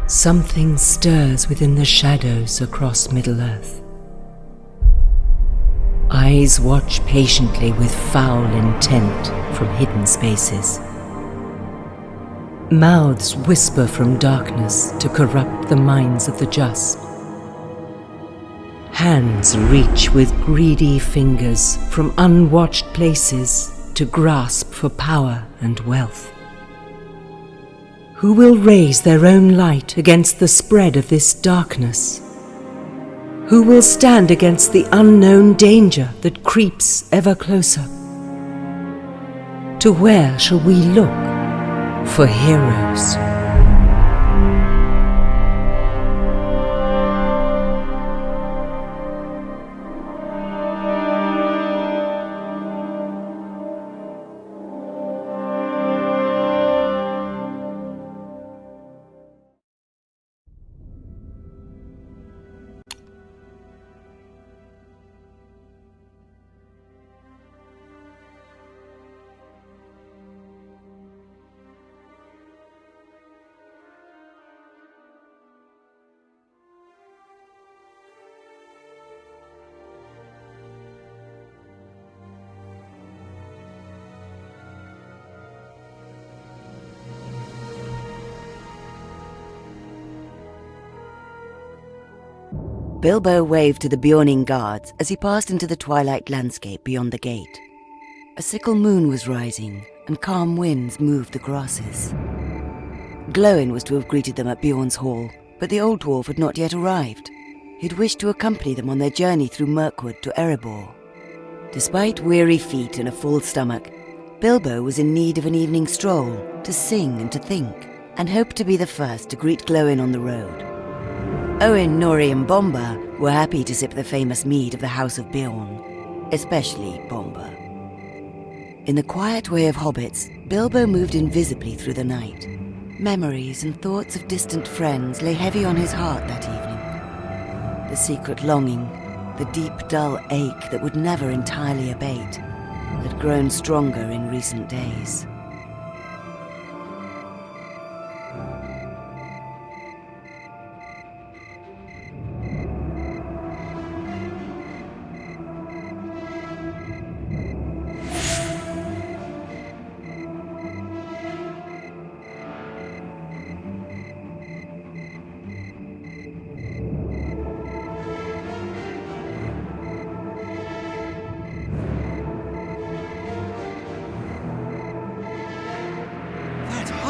Something stirs within the shadows across Middle-earth. Eyes watch patiently with foul intent from hidden spaces. Mouths whisper from darkness to corrupt the minds of the just. Hands reach with greedy fingers from unwatched places to grasp for power and wealth. Who will raise their own light against the spread of this darkness? Who will stand against the unknown danger that creeps ever closer? To where shall we look for heroes? Bilbo waved to the Beorning guards as he passed into the twilight landscape beyond the gate. A sickle moon was rising, and calm winds moved the grasses. Glóin was to have greeted them at Beorn's hall, but the old dwarf had not yet arrived. He'd wished to accompany them on their journey through Mirkwood to Erebor. Despite weary feet and a full stomach, Bilbo was in need of an evening stroll, to sing and to think, and hoped to be the first to greet Glóin on the road. Owen, Nori and Bomba were happy to sip the famous mead of the House of Beorn, especially Bomba. In the quiet way of hobbits, Bilbo moved invisibly through the night. Memories and thoughts of distant friends lay heavy on his heart that evening. The secret longing, the deep, dull ache that would never entirely abate, had grown stronger in recent days.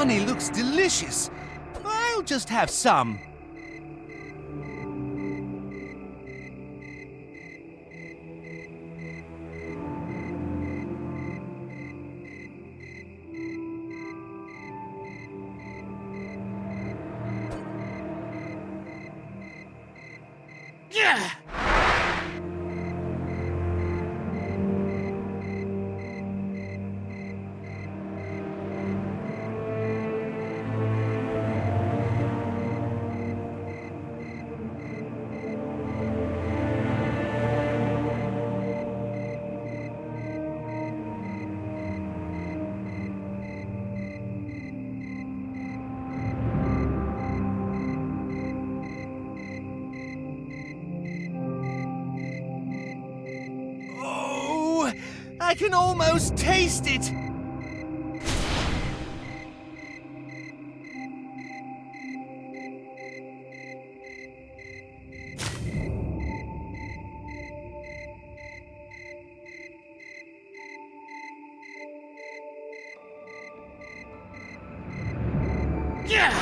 Honey looks delicious. I'll just have some. Yeah. I can almost taste it! Yeah!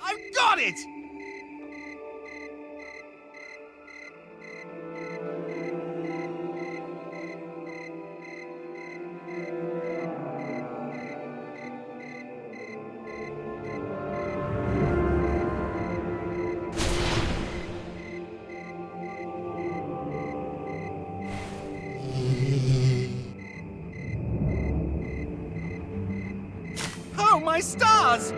I've got it! Oh, my stars!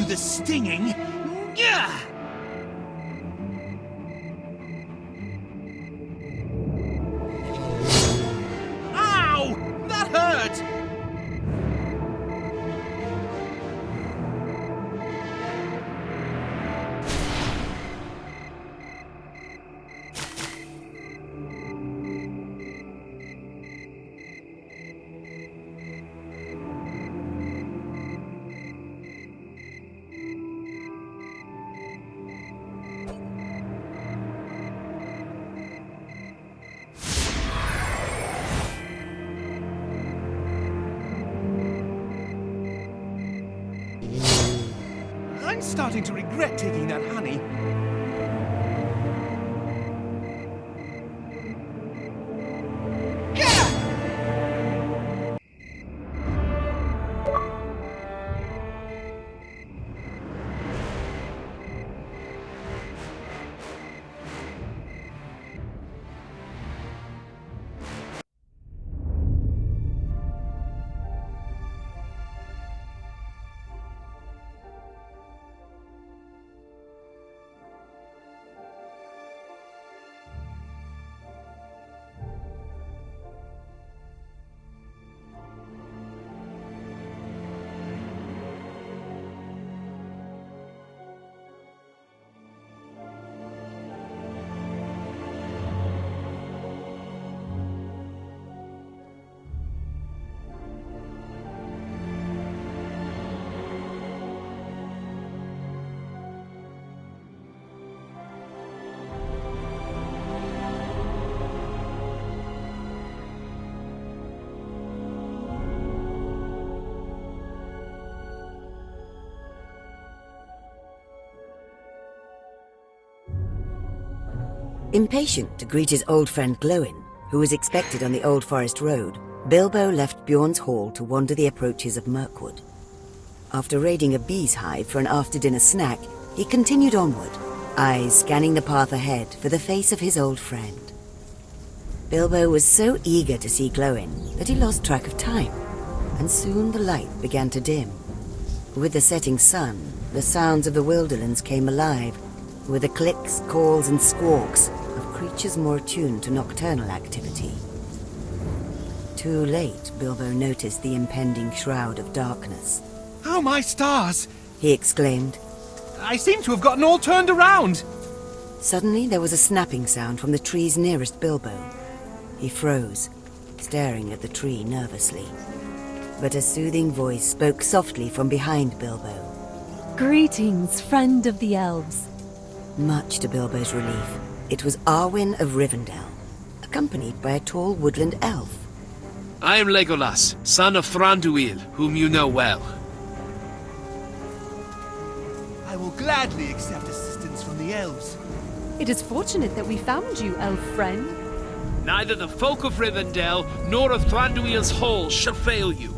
the stinging. Yeah! Ow! That hurt! I'm starting to regret taking that honey. Impatient to greet his old friend Glowin, who was expected on the Old Forest Road, Bilbo left Bjorn's hall to wander the approaches of Mirkwood. After raiding a bee's hive for an after-dinner snack, he continued onward, eyes scanning the path ahead for the face of his old friend. Bilbo was so eager to see Glowin that he lost track of time, and soon the light began to dim. With the setting sun, the sounds of the Wilderlands came alive, with the clicks, calls, and squawks of creatures more attuned to nocturnal activity. Too late, Bilbo noticed the impending shroud of darkness. Oh, my stars! He exclaimed. I seem to have gotten all turned around! Suddenly, there was a snapping sound from the trees nearest Bilbo. He froze, staring at the tree nervously. But a soothing voice spoke softly from behind Bilbo. Greetings, friend of the elves. Much to Bilbo's relief, it was Arwen of Rivendell, accompanied by a tall woodland elf. I am Legolas, son of Thranduil, whom you know well. I will gladly accept assistance from the elves. It is fortunate that we found you, elf friend. Neither the folk of Rivendell nor of Thranduil's Hall shall fail you.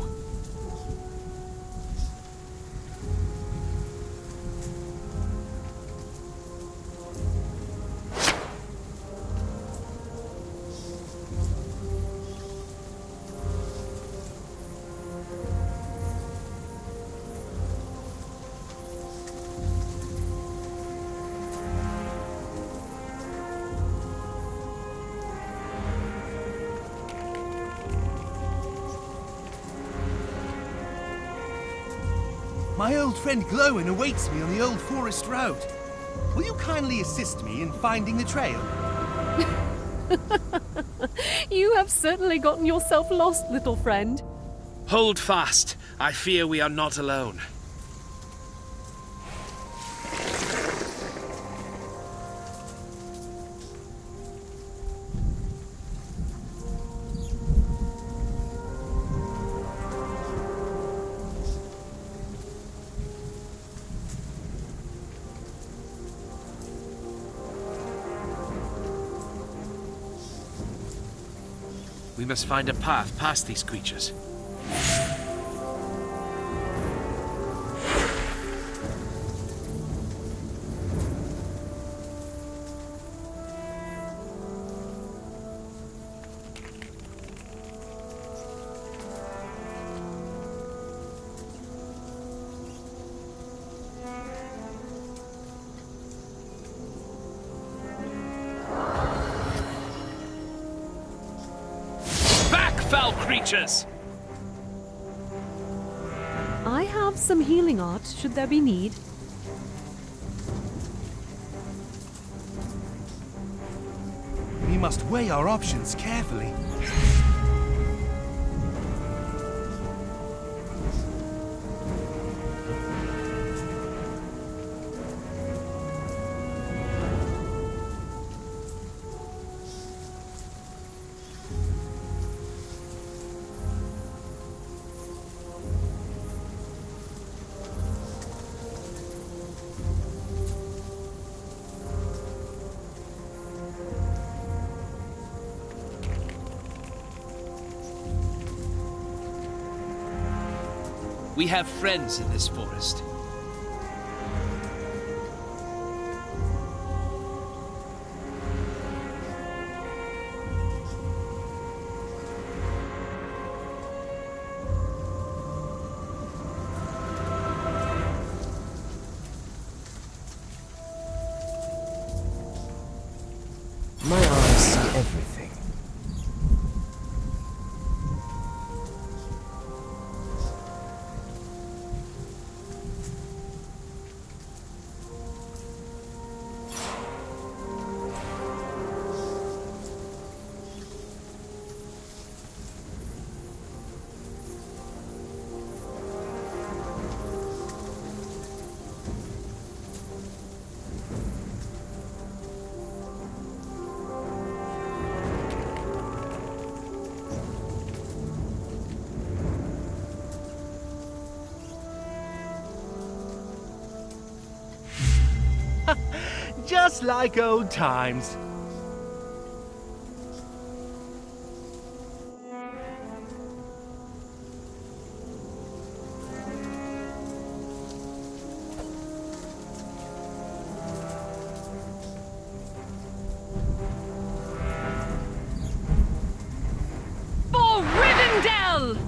My old friend Glowin awaits me on the Old Forest Road. Will you kindly assist me in finding the trail? You have certainly gotten yourself lost, little friend. Hold fast. I fear we are not alone. We must find a path past these creatures. creatures! I have some healing art, should there be need. We must weigh our options carefully. We have friends in this forest. My eyes see everything. Just like old times. For Rivendell!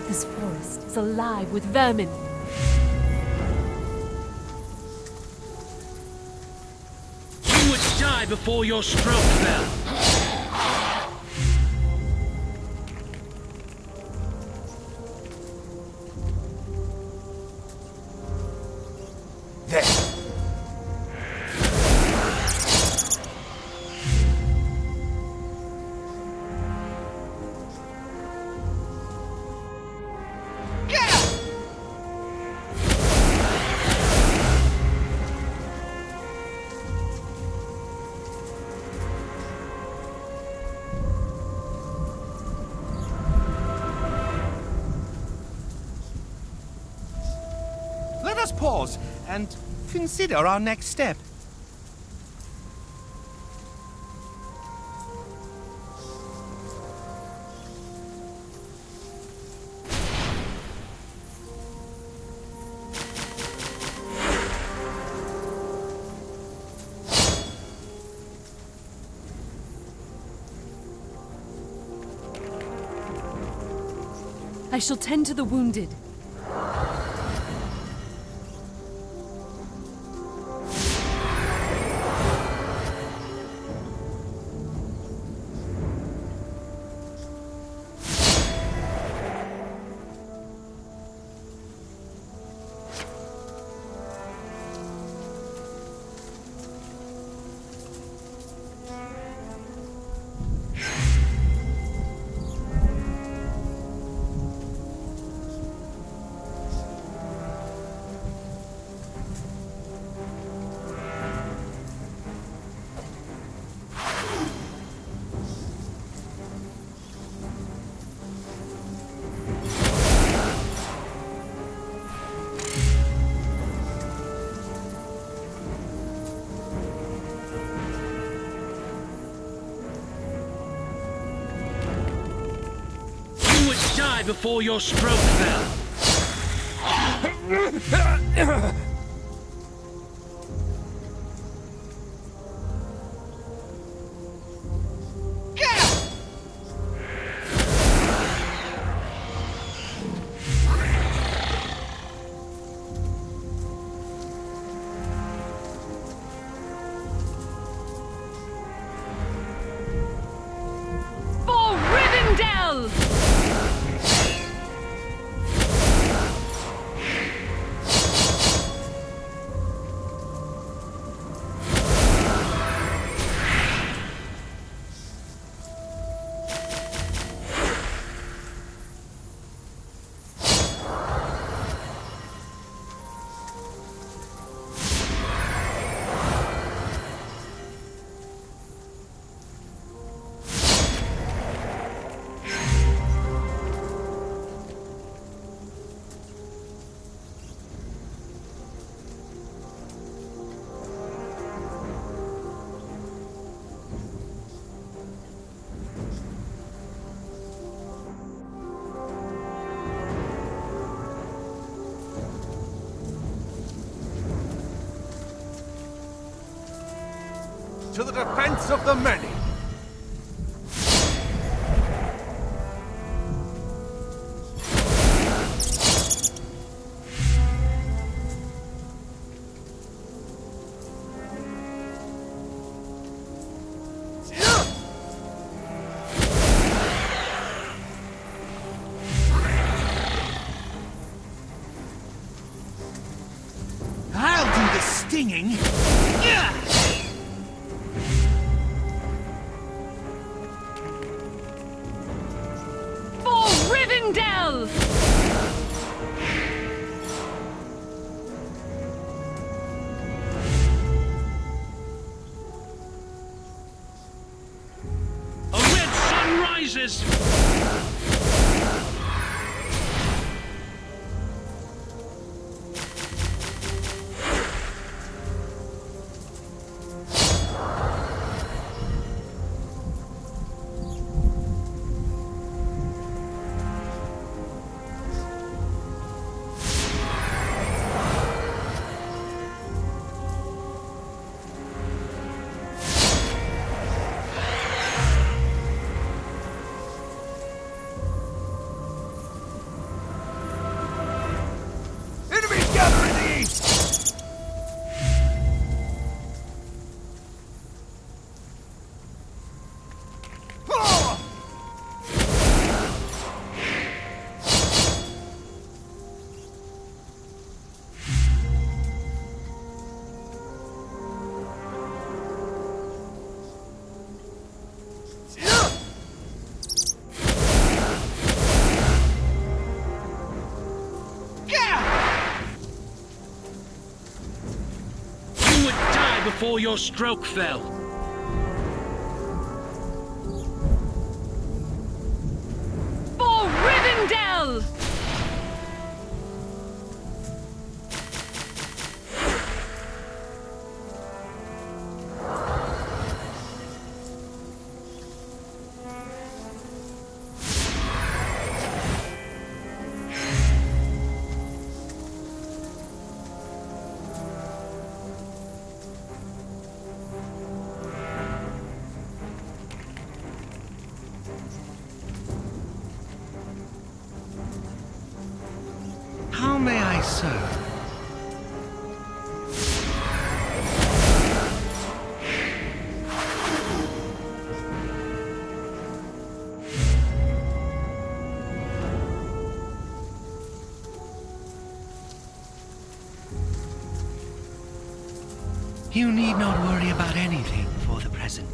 This forest is alive with vermin. You would die before your stroke fell. There! Let us pause and consider our next step. I shall tend to the wounded. Die before your stroke fell. Rivendell! To the defense of the many! I'll do the stinging! For Rivendell! A red sun rises! Enemies gather in the east! Ah! You would die before your stroke fell. For Rivendell! How may I serve? You need not worry about anything for the present.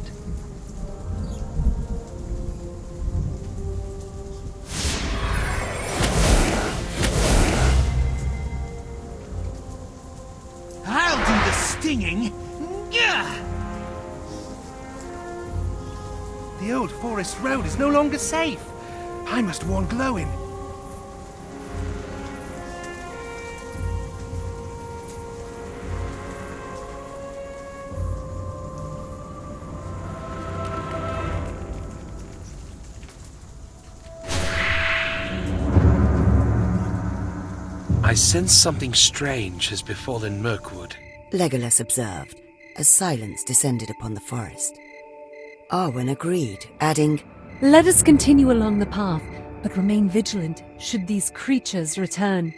I'll do the stinging. Gah! The old forest road is no longer safe. I must warn Glowin. I sense something strange has befallen Mirkwood. Legolas observed as silence descended upon the forest. Arwen agreed, adding, Let us continue along the path, but remain vigilant should these creatures return.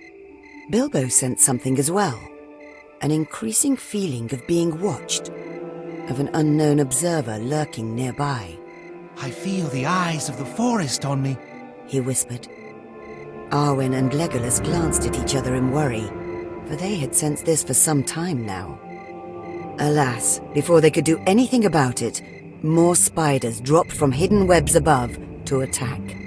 Bilbo sensed something as well. An increasing feeling of being watched, of an unknown observer lurking nearby. I feel the eyes of the forest on me. he whispered. Arwen and Legolas glanced at each other in worry, for they had sensed this for some time now. Alas, before they could do anything about it, more spiders dropped from hidden webs above to attack.